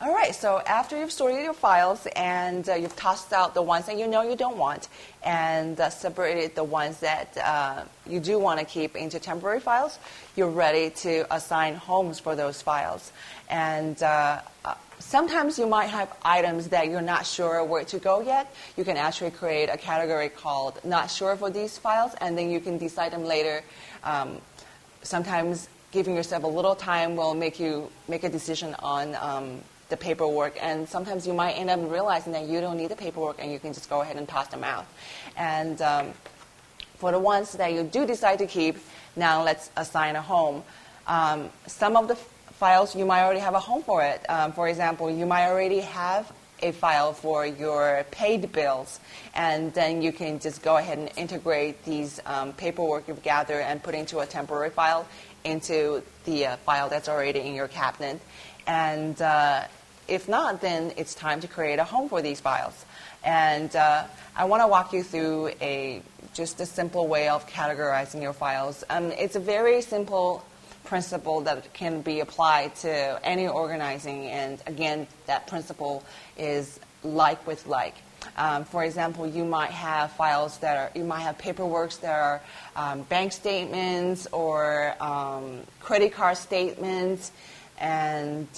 All right, so after you've sorted your files and you've tossed out the ones that you know you don't want and separated the ones that you do want to keep into temporary files, you're ready to assign homes for those files. And sometimes you might have items that you're not sure where to go yet. You can actually create a category called not sure for these files, and then you can decide them later. Sometimes giving yourself a little time will make you make a decision on the paperwork, and sometimes you might end up realizing that you don't need the paperwork and you can just go ahead and toss them out. And for the ones that you do decide to keep, now let's assign a home. Some of the files, you might already have a home for it. For example, you might already have a file for your paid bills, and then you can just go ahead and integrate these paperwork you've gathered and put into a temporary file into the file that's already in your cabinet. And if not, then it's time to create a home for these files. And I want to walk you through just a simple way of categorizing your files. It's a very simple principle that can be applied to any organizing, and again, that principle is like with like. For example, you might have files you might have paperworks that are bank statements or credit card statements, and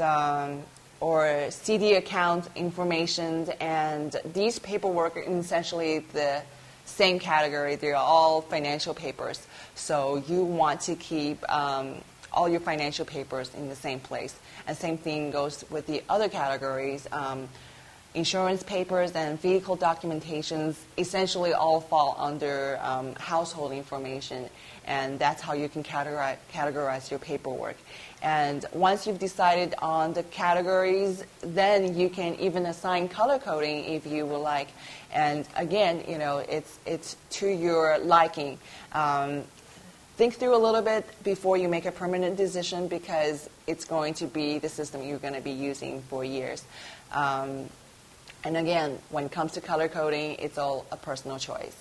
or CD account information, and these paperwork are essentially the same category. They're all financial papers. So you want to keep all your financial papers in the same place. And same thing goes with the other categories. Insurance papers and vehicle documentations essentially all fall under household information, and that's how you can categorize your paperwork. And once you've decided on the categories, then you can even assign color coding if you would like. And again, it's to your liking. Think through a little bit before you make a permanent decision, because it's going to be the system you're going to be using for years. And again, when it comes to color coding, it's all a personal choice.